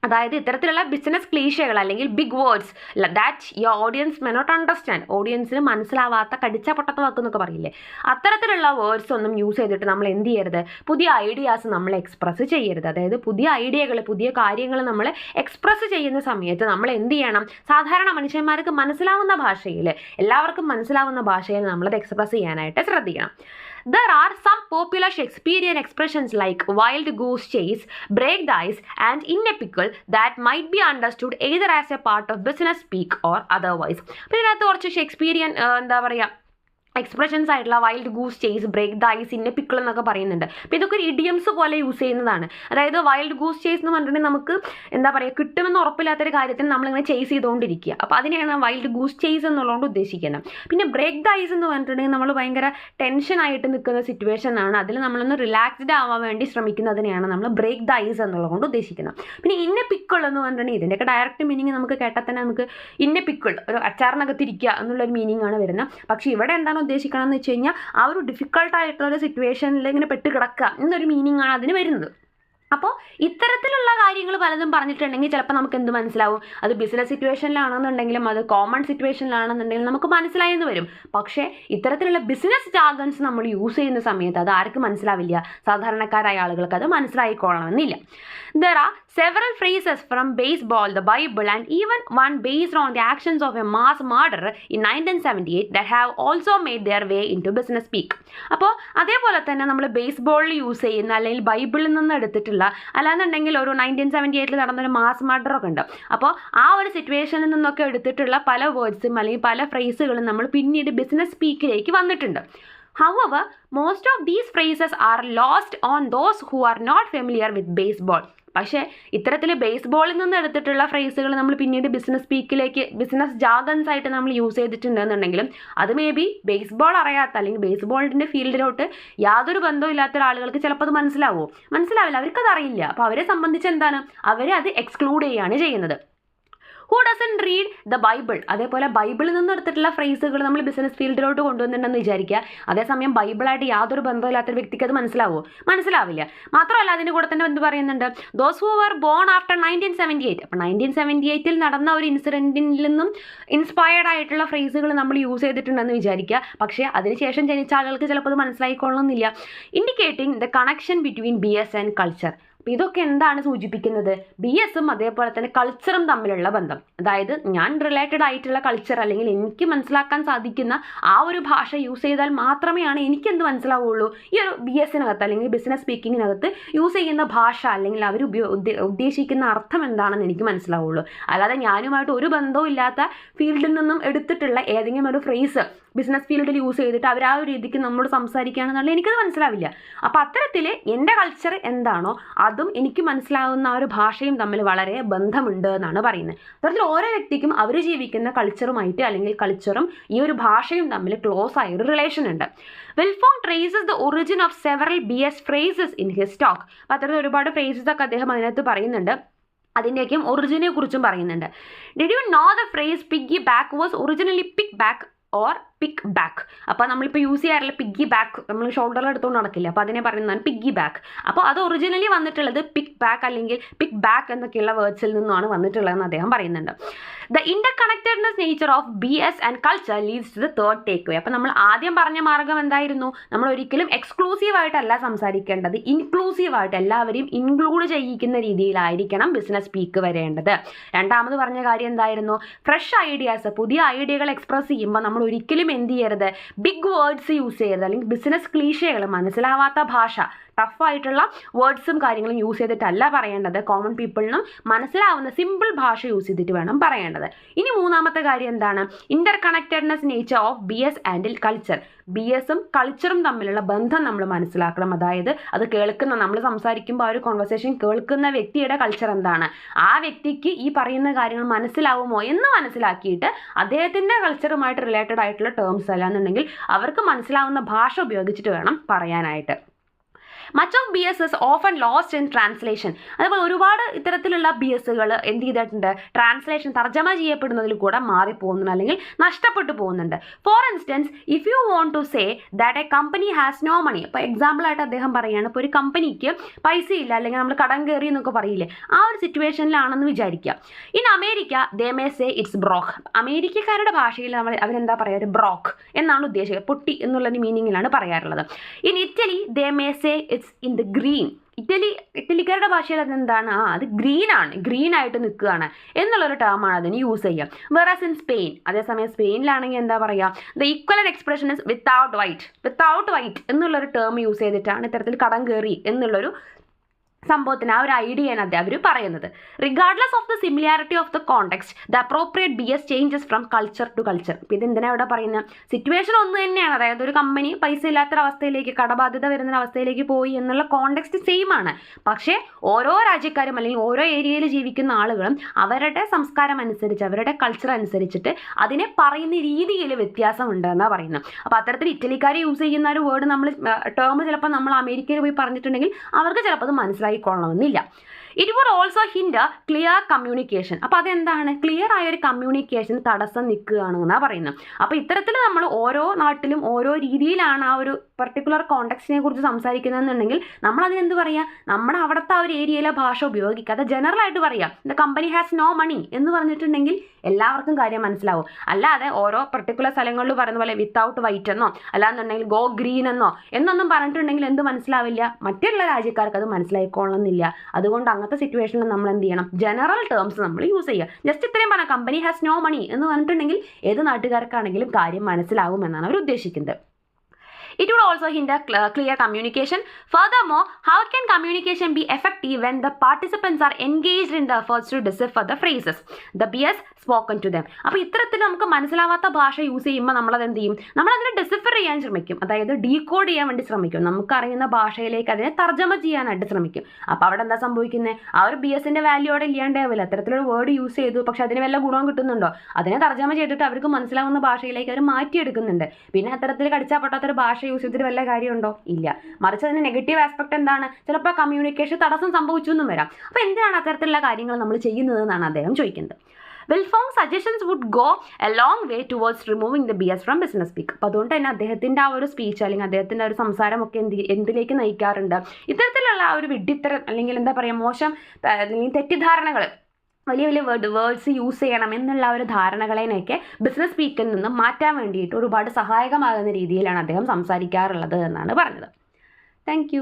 അതായത് ഇത്തരത്തിലുള്ള ബിസിനസ് ക്ലീഷകൾ അല്ലെങ്കിൽ big words that your audience may not understand, ഓഡിയൻസിന് മനസ്സിലാവാത്ത കടിച്ച പൊട്ടത്ത വാക്കെന്നൊക്കെ പറയില്ലേ, അത്തരത്തിലുള്ള വേർഡ്സ് ഒന്നും യൂസ് ചെയ്തിട്ട് നമ്മൾ എന്ത് ചെയ്യരുത്, പുതിയ ഐഡിയാസ് നമ്മൾ എക്സ്പ്രസ് ചെയ്യരുത്. അതായത് പുതിയ ഐഡിയകൾ, പുതിയ കാര്യങ്ങൾ നമ്മൾ എക്സ്പ്രസ് ചെയ്യുന്ന സമയത്ത് നമ്മൾ എന്ത് ചെയ്യണം, സാധാരണ മനുഷ്യന്മാർക്ക് മനസ്സിലാവുന്ന ഭാഷയിൽ, എല്ലാവർക്കും മനസ്സിലാവുന്ന ഭാഷയിൽ നമ്മളത് എക്സ്പ്രസ് ചെയ്യാനായിട്ട് ശ്രദ്ധിക്കണം. There are some popular Shakespearean expressions like wild goose chase, break the ice, and in a pickle that might be understood either as a part of business speak or otherwise. അപ്പോൾ ഇതിനകത്ത് കുറച്ച് Shakespearean എന്താ പറയുക expressions ആയിട്ടുള്ള wild goose chase, break the ice, in a pickle എന്നൊക്കെ പറയുന്നുണ്ട്. അപ്പോൾ ഇതൊക്കെ ഒരു ഇഡിയംസ് പോലെ യൂസ് ചെയ്യുന്നതാണ്. അതായത് വൈൽഡ് ഗൂസ് ചേസ് എന്ന് പറഞ്ഞിട്ടുണ്ടെങ്കിൽ നമുക്ക് എന്താ പറയുക, കിട്ടുമെന്ന് ഉറപ്പില്ലാത്തൊരു കാര്യത്തിന് നമ്മളിങ്ങനെ ചേസ് ചെയ്തുകൊണ്ടിരിക്കുക. അപ്പോൾ അതിനെയാണ് വൈൽഡ് ഗൂസ് ചേസ് എന്നുള്ളതുകൊണ്ട് ഉദ്ദേശിക്കുന്നത്. പിന്നെ ബ്രേക്ക് ദ ഐസ് എന്ന് പറഞ്ഞിട്ടുണ്ടെങ്കിൽ നമ്മൾ ഭയങ്കര ടെൻഷനായിട്ട് നിൽക്കുന്ന സിറ്റുവേഷനാണ്, അതിൽ നമ്മളൊന്ന് റിലാക്സ്ഡ് ആവാൻ വേണ്ടി ശ്രമിക്കുന്നതിനെയാണ് നമ്മൾ ബ്രേക്ക് ദ ഐസ് എന്നുള്ളതുകൊണ്ട് ഉദ്ദേശിക്കുന്നത്. പിന്നെ ഇന്ന പിക്കിൾ എന്ന് പറഞ്ഞിട്ടുണ്ടെങ്കിൽ ഇതിൻ്റെയൊക്കെ ഡയറക്റ്റ് മീനിങ് നമുക്ക് കേട്ടാൽ തന്നെ നമുക്ക് ഇന്ന പിക്കിൾ ഒരു അച്ചാറിനകത്തിരിക്കുക എന്നുള്ളൊരു മീനിങ് ആണ് വരുന്നത്. പക്ഷേ ഇവിടെ എന്താണ് ഉദ്ദേശിക്കണം എന്ന് വെച്ച് കഴിഞ്ഞാൽ ആ ഒരു ഡിഫിക്കൽട്ടായിട്ടുള്ളൊരു സിറ്റുവേഷനിൽ ഇങ്ങനെ പെട്ട് കിടക്കുക എന്നൊരു മീനിങ് ആണ് അതിന് വരുന്നത്. അപ്പോൾ ഇത്തരത്തിലുള്ള കാര്യങ്ങൾ പലതും പറഞ്ഞിട്ടുണ്ടെങ്കിൽ ചിലപ്പോൾ നമുക്ക് എന്ത് മനസ്സിലാവും, അത് ബിസിനസ് സിറ്റുവേഷനിലാണെന്നുണ്ടെങ്കിലും അത് കോമൺ സിറ്റുവേഷനിലാണെന്നുണ്ടെങ്കിലും നമുക്ക് മനസ്സിലായെന്ന് വരും. പക്ഷേ ഇത്തരത്തിലുള്ള ബിസിനസ് ജാർഗൺസ് നമ്മൾ യൂസ് ചെയ്യുന്ന സമയത്ത് അത് ആർക്കും മനസ്സിലാവില്ല, സാധാരണക്കാരായ ആളുകൾക്ക് അത് മനസ്സിലായിക്കൊള്ളണമെന്നില്ല. There are Several phrases from baseball, the Bible, and even one based on the actions of a mass murderer in 1978 that have also made their way into business speak. അപ്പോൾ അതേപോലെ തന്നെ നമ്മൾ ബേസ്ബോളിൽ യൂസ് ചെയ്യുന്ന അല്ലെങ്കിൽ ബൈബിളിൽ നിന്ന് എടുത്തിട്ടുള്ള അല്ലാന്നുണ്ടെങ്കിൽ ഒരു 1978 നടന്നൊരു മാസ് മർഡറൊക്കെ ഉണ്ട്. അപ്പോൾ ആ ഒരു സിറ്റുവേഷനിൽ നിന്നൊക്കെ എടുത്തിട്ടുള്ള പല വേർഡ്സും അല്ലെങ്കിൽ പല ഫ്രേസുകളും നമ്മൾ പിന്നീട് ബിസിനസ് സ്പീക്കിലേക്ക് വന്നിട്ടുണ്ട്. However, most of these phrases are lost on those who are not familiar with baseball. പക്ഷേ ഇത്തരത്തിൽ ബേസ്ബോളിൽ നിന്ന് എടുത്തിട്ടുള്ള ഫ്രേസുകൾ നമ്മൾ പിന്നീട് ബിസിനസ് സ്പീക്കിലേക്ക് ബിസിനസ് ജാഗൻസ് ആയിട്ട് നമ്മൾ യൂസ് ചെയ്തിട്ടുണ്ടെന്നുണ്ടെങ്കിലും അത് മേ ബി ബേസ്ബോൾ അറിയാത്ത അല്ലെങ്കിൽ ബേസ്ബോളിൻ്റെ ഫീൽഡിലോട്ട് യാതൊരു ബന്ധവും ഇല്ലാത്ത ആളുകൾക്ക് ചിലപ്പോൾ അത് മനസ്സിലാവില്ല, അവർക്കത് അറിയില്ല. അപ്പോൾ അവരെ സംബന്ധിച്ച് എന്താണ്, അവരെ അത് എക്സ്ക്ലൂഡ് ചെയ്യുകയാണ് ചെയ്യുന്നത്. Who doesn't read the Bible, അതേപോലെ ബൈബിളിൽ നിന്ന് എടുത്തിട്ടുള്ള ഫ്രേസുകൾ നമ്മൾ ബിസിനസ് ഫീൽഡിലോട്ട് കൊണ്ടുവന്നിട്ടുണ്ടെന്ന് വിചാരിക്കുക. അതേസമയം ബൈബിളായിട്ട് യാതൊരു ബന്ധമില്ലാത്തൊരു വ്യക്തിക്ക് അത് മനസ്സിലാവില്ല. മാത്രമല്ല അതിൻ്റെ കൂടെ തന്നെ എന്ത് പറയുന്നുണ്ട്, those who were born after 1978. അപ്പോൾ 1978 നടന്ന ഒരു ഇൻസിഡൻറ്റിൽ നിന്നും ഇൻസ്പയർഡ് ആയിട്ടുള്ള ഫ്രേസുകൾ നമ്മൾ യൂസ് ചെയ്തിട്ടുണ്ടെന്ന് വിചാരിക്കുക. പക്ഷേ അതിനുശേഷം ജനിച്ച ആളുകൾക്ക് ചിലപ്പോൾ അത് മനസ്സിലായിക്കൊള്ളണമെന്നില്ല. Indicating the connection between BS and culture. അപ്പോൾ ഇതൊക്കെ എന്താണ് സൂചിപ്പിക്കുന്നത്, BSും അതേപോലെ തന്നെ കൾച്ചറും തമ്മിലുള്ള ബന്ധം. അതായത് ഞാൻ റിലേറ്റഡ് ആയിട്ടുള്ള കൾച്ചർ അല്ലെങ്കിൽ എനിക്ക് മനസ്സിലാക്കാൻ സാധിക്കുന്ന ആ ഒരു ഭാഷ യൂസ് ചെയ്താൽ മാത്രമേ എനിക്കെന്ത് മനസ്സിലാവുള്ളൂ, ഈ ഒരു BSനകത്ത് അല്ലെങ്കിൽ ബിസിനസ് സ്പീക്കിങ്ങിനകത്ത് യൂസ് ചെയ്യുന്ന ഭാഷ അല്ലെങ്കിൽ അവർ ഉദ്ദേശിക്കുന്ന അർത്ഥം എന്താണെന്ന് എനിക്ക് മനസ്സിലാവുള്ളൂ. അല്ലാതെ ഞാനുമായിട്ട് ഒരു ബന്ധവും ഇല്ലാത്ത ഫീൽഡിൽ നിന്നും എടുത്തിട്ടുള്ള ഏതെങ്കിലും ഒരു ഫ്രേസ് ബിസിനസ് ഫീൽഡിൽ യൂസ് ചെയ്തിട്ട് അവർ ആ ഒരു രീതിക്ക് നമ്മളോട് സംസാരിക്കുകയാണെന്നുണ്ടെങ്കിൽ എനിക്കത് മനസ്സിലാവില്ല. അപ്പോൾ അത്തരത്തിൽ എൻ്റെ കൾച്ചർ എന്താണോ അതും എനിക്ക് മനസ്സിലാവുന്ന ആ ഒരു ഭാഷയും തമ്മിൽ വളരെ ബന്ധമുണ്ട് എന്നാണ് പറയുന്നത്. അത്തരത്തിൽ ഓരോ വ്യക്തിക്കും അവർ ജീവിക്കുന്ന കൾച്ചറുമായിട്ട് അല്ലെങ്കിൽ കൾച്ചറും ഈ ഒരു ഭാഷയും തമ്മിൽ ക്ലോസ് ആയ ഒരു റിലേഷൻ ഉണ്ട്. Wilfong traces the origin of several BS phrases in his talk. അപ്പോൾ അത്തരത്തിൽ ഒരുപാട് ഫ്രേസസ് ഒക്കെ അദ്ദേഹം അതിനകത്ത് പറയുന്നുണ്ട്. അതിൻ്റെയൊക്കെയും ഒറിജിനെ കുറിച്ചും പറയുന്നുണ്ട്. Did you know the phrase piggy back was originally pick back or pick back? അപ്പോൾ നമ്മളിപ്പോൾ യൂസ് ചെയ്യാറില്ല പിഗ്ഗി ബാക്ക്, നമ്മൾ ഷോൾഡറിൽ എടുത്തുകൊണ്ട് നടക്കില്ല. അപ്പോൾ അതിനെ പറയുന്നതാണ് പിഗ്ഗി ബാക്ക്. അപ്പോൾ അത് ഒറിജിനലി വന്നിട്ടുള്ളത് പിക്ക് ബാക്ക് അല്ലെങ്കിൽ പിക്ക് ബാക്ക് എന്നൊക്കെയുള്ള വേർഡ്സിൽ നിന്നാണ് വന്നിട്ടുള്ളതെന്ന് അദ്ദേഹം പറയുന്നുണ്ട്. The interconnectedness nature of BS and culture leads to the third takeaway. അപ്പോൾ നമ്മൾ ആദ്യം പറഞ്ഞ മാർഗ്ഗം എന്തായിരുന്നു, നമ്മൾ ഒരിക്കലും എക്സ്ക്ലൂസീവായിട്ടല്ല സംസാരിക്കേണ്ടത്, ഇൻക്ലൂസീവായിട്ട് എല്ലാവരെയും ഇൻക്ലൂഡ് ചെയ്യിക്കുന്ന രീതിയിലായിരിക്കണം ബിസിനസ് സ്പീക്ക് വരേണ്ടത്. രണ്ടാമത് പറഞ്ഞ കാര്യം എന്തായിരുന്നു, ഫ്രഷ് ഐഡിയാസ്, പുതിയ ഐഡിയകൾ എക്സ്പ്രസ് ചെയ്യുമ്പോൾ നമ്മൾ ഒരിക്കലും എന്ത് ചെയ്യരുത്, ബിഗ് വേർഡ്സ് യൂസ് ചെയ്യരുത് അല്ലെങ്കിൽ ബിസിനസ് ക്ലീഷകൾ, മനസ്സിലാവാത്ത ഭാഷ, ടഫായിട്ടുള്ള വേർഡ്സും കാര്യങ്ങളും യൂസ് ചെയ്തിട്ടല്ല പറയേണ്ടത്. കോമൺ പീപ്പിളിനും മനസ്സിലാവുന്ന സിമ്പിൾ ഭാഷ യൂസ് ചെയ്തിട്ട് വേണം പറയേണ്ടത്. ഇനി മൂന്നാമത്തെ കാര്യം എന്താണ്, interconnectedness nature of BS and culture. BSും കൾച്ചറും തമ്മിലുള്ള ബന്ധം നമ്മൾ മനസ്സിലാക്കണം. അതായത് അത് കേൾക്കുന്ന, നമ്മൾ സംസാരിക്കുമ്പോൾ ആ ഒരു കോൺവെർസേഷൻ കേൾക്കുന്ന വ്യക്തിയുടെ കൾച്ചർ എന്താണ്, ആ വ്യക്തിക്ക് ഈ പറയുന്ന കാര്യങ്ങൾ മനസ്സിലാവുമോ എന്ന് മനസ്സിലാക്കിയിട്ട് അദ്ദേഹത്തിൻ്റെ കൾച്ചറുമായിട്ട് റിലേറ്റഡ് ആയിട്ടുള്ള ടേംസ് അല്ലാന്നുണ്ടെങ്കിൽ അവർക്ക് മനസ്സിലാവുന്ന ഭാഷ ഉപയോഗിച്ചിട്ട് വേണം പറയാനായിട്ട്. Much of BS is often lost in translation. അതുപോലെ ഒരുപാട് ഇത്തരത്തിലുള്ള BSകൾ എന്ത് ചെയ്തിട്ടുണ്ട്, ട്രാൻസ്ലേഷൻ തർജ്ജമ ചെയ്യപ്പെടുന്നതിൽ കൂടെ മാറിപ്പോകുന്നുണ്ട് അല്ലെങ്കിൽ നഷ്ടപ്പെട്ടു പോകുന്നുണ്ട്. For instance, if you want to say that a company has no money, ഇപ്പോൾ എക്സാമ്പിളായിട്ട് അദ്ദേഹം പറയുകയാണ്, ഇപ്പോൾ ഒരു കമ്പനിക്ക് പൈസ ഇല്ല അല്ലെങ്കിൽ നമ്മൾ കടം കയറി എന്നൊക്കെ പറയില്ലേ, ആ ഒരു സിറ്റുവേഷനിലാണെന്ന് വിചാരിക്കുക. In America they may say it's broke. അമേരിക്കക്കാരുടെ ഭാഷയിൽ അവരെന്താ പറയുക, ഒരു ബ്രോക്ക് എന്നാണ് ഉദ്ദേശിക്കുക, പൊട്ടി എന്നുള്ള മീനിങ്ങിലാണ് പറയാറുള്ളത്. In Italy they may say it's in the green. ഇറ്റലിക്കാരുടെ ഭാഷയിൽ അതെന്താണ്, അത് ഗ്രീൻ ആയിട്ട് നിൽക്കുകയാണ് എന്നുള്ളൊരു ടേമാണ് അതിന് യൂസ് ചെയ്യുക. വേറാസ് ഇൻ സ്പെയിൻ, അതേസമയം സ്പെയിനിലാണെങ്കിൽ എന്താ പറയുക, the equivalent expression is without white എന്നുള്ളൊരു ടേം യൂസ് ചെയ്തിട്ടാണ് ഇത്തരത്തിൽ കടം കയറി എന്നുള്ളൊരു സംഭവത്തിന് ആ ഒരു ഐഡിയയാണ് അവർ പറയുന്നത്. Regardless of the similarity of the context the appropriate BS changes from culture to culture. ഇപ്പോൾ ഇതെന്തിനാണ് ഇവിടെ പറയുന്നത്, സിറ്റുവേഷൻ ഒന്ന് തന്നെയാണ്. അതായത് ഒരു കമ്പനി പൈസ ഇല്ലാത്തൊരവസ്ഥയിലേക്ക്, കടബാധ്യത വരുന്നൊരവസ്ഥയിലേക്ക് പോയി എന്നുള്ള കോണ്ടെക്സ്റ്റ് സെയിം ആണ്. പക്ഷേ ഓരോ രാജ്യക്കാരും അല്ലെങ്കിൽ ഓരോ ഏരിയയിൽ ജീവിക്കുന്ന ആളുകളും അവരുടെ സംസ്കാരം അനുസരിച്ച്, അവരുടെ കൾച്ചർ അനുസരിച്ചിട്ട് അതിനെ പറയുന്ന രീതിയിൽ വ്യത്യാസമുണ്ട് എന്നാണ് പറയുന്നത്. അപ്പോൾ അത്തരത്തിൽ ഇറ്റലിക്കാർ യൂസ് ചെയ്യുന്ന ഒരു വേർഡ് ടേം ചിലപ്പോൾ നമ്മൾ അമേരിക്കയിൽ പോയി പറഞ്ഞിട്ടുണ്ടെങ്കിൽ അവർക്ക് ചിലപ്പോൾ അത് മനസ്സിലായിക്കൊള്ളണമെന്നില്ല. It would also hinder clear communication. അപ്പോൾ അതെന്താണ്, ക്ലിയർ ആയ ഒരു കമ്മ്യൂണിക്കേഷൻ തടസ്സം നിൽക്കുകയാണെന്നാണ് പറയുന്നത്. അപ്പോൾ ഇത്തരത്തിൽ നമ്മൾ ഓരോ നാട്ടിലും ഓരോ രീതിയിലാണ് ആ ഒരു പർട്ടിക്കുലർ കോണ്ടെക്സ്റ്റിനെ കുറിച്ച് സംസാരിക്കുന്നതെന്നുണ്ടെങ്കിൽ നമ്മൾ അതിനെന്ത് പറയുക, നമ്മുടെ അവിടുത്തെ ആ ഒരു ഏരിയയിലെ ഭാഷ ഉപയോഗിക്കാതെ ജനറലായിട്ട് പറയാം, the company has no money എന്ന് പറഞ്ഞിട്ടുണ്ടെങ്കിൽ എല്ലാവർക്കും കാര്യം മനസ്സിലാവും. അല്ലാതെ ഓരോ പർട്ടിക്കുലർ സ്ഥലങ്ങളിൽ പറയുന്ന പോലെ വിത്തൗട്ട് വൈറ്റ് എന്നോ അല്ലാന്നുണ്ടെങ്കിൽ ഗോ ഗ്രീൻ എന്നൊന്നും പറഞ്ഞിട്ടുണ്ടെങ്കിൽ എന്ത് മനസ്സിലാവില്ല, മറ്റുള്ള രാജ്യക്കാർക്ക് അത് മനസ്സിലായിക്കൊള്ളുന്നില്ല. അതുകൊണ്ട് അങ്ങനത്തെ സിറ്റുവേഷനിൽ നമ്മൾ എന്ത് ചെയ്യണം, ജനറൽ ടേംസ് നമ്മൾ യൂസ് ചെയ്യുക. ജസ്റ്റ് ഇത്രയും പറഞ്ഞാൽ കമ്പനി ഹാസ് നോ മണി എന്ന് പറഞ്ഞിട്ടുണ്ടെങ്കിൽ ഏത് നാട്ടുകാർക്കാണെങ്കിലും കാര്യം മനസ്സിലാകുമെന്നാണ് അവർ ഉദ്ദേശിക്കുന്നത്. It would also hinder clear communication. Furthermore, how can communication be effective when the participants are engaged in the efforts to decipher the phrases, the BS spoken to them? അപ്പോൾ ഇത്തരത്തിൽ നമുക്ക് മനസ്സിലാവാത്ത ഭാഷ യൂസ് ചെയ്യുമ്പോൾ നമ്മളത് എന്ത് ചെയ്യും, നമ്മളതിനെ ഡിസിഫർ ചെയ്യാൻ ശ്രമിക്കും, അതായത് ഡീകോഡ് ചെയ്യാൻ വേണ്ടി ശ്രമിക്കും, നമുക്കറിയുന്ന ഭാഷയിലേക്ക് അതിനെ തർജ്ജമ ചെയ്യാനായിട്ട് ശ്രമിക്കും. അപ്പോൾ അവിടെ എന്താ സംഭവിക്കുന്നത്, ആ ഒരു BSന്റെ വാല്യൂ അവിടെ ഇല്ലാണ്ടാവില്ല. അത്തരത്തിലൊരു വേർഡ് യൂസ് ചെയ്തു, പക്ഷെ അതിന് വല്ല ഗുണവും കിട്ടുന്നുണ്ടോ, അതിനെ തർജ്ജമ ചെയ്തിട്ട് അവർക്ക് മനസ്സിലാവുന്ന ഭാഷയിലേക്ക് അവർ മാറ്റിയെടുക്കുന്നുണ്ട്. പിന്നെ അത്തരത്തിൽ കടിച്ചാൽ പൊട്ടാത്തൊരു ഭാഷ യൂസ് ചെയ്തിട്ട് വല്ല കാര്യമുണ്ടോ, ഇല്ല. മറിച്ച് അതിന് നെഗറ്റീവ് ആസ്പെക്ട് എന്താണ്, ചിലപ്പോൾ കമ്മ്യൂണിക്കേഷൻ തടസ്സം സംഭവിച്ചു എന്നും വരാം. അപ്പോൾ എന്തിനാണ് അത്തരത്തിലുള്ള കാര്യങ്ങൾ നമ്മൾ ചെയ്യുന്നത് എന്നാണ് അദ്ദേഹം ചോദിക്കുന്നത്. Wilfong's suggestions would go a long way towards removing the BS from business speak. അപ്പോൾ അതുകൊണ്ട് തന്നെ അദ്ദേഹത്തിൻ്റെ ആ ഒരു സ്പീച്ച് അല്ലെങ്കിൽ അദ്ദേഹത്തിൻ്റെ ഒരു സംസാരമൊക്കെ എന്തിലേക്ക് നയിക്കാറുണ്ട്, ഇത്തരത്തിലുള്ള ആ ഒരു വിഡ്ഢിത്തരം അല്ലെങ്കിൽ എന്താ പറയുക, മോശം അല്ലെങ്കിൽ തെറ്റിദ്ധാരണകൾ, വലിയ വലിയ വേർഡ്സ് യൂസ് ചെയ്യണം എന്നുള്ള ഒരു ധാരണകളെയൊക്കെ ബിസിനസ് സ്പീക്കിൽ നിന്ന് മാറ്റാൻ വേണ്ടിയിട്ട് ഒരുപാട് സഹായകമാകുന്ന രീതിയിലാണ് അദ്ദേഹം സംസാരിക്കാറുള്ളത് എന്നാണ് പറഞ്ഞത്. താങ്ക്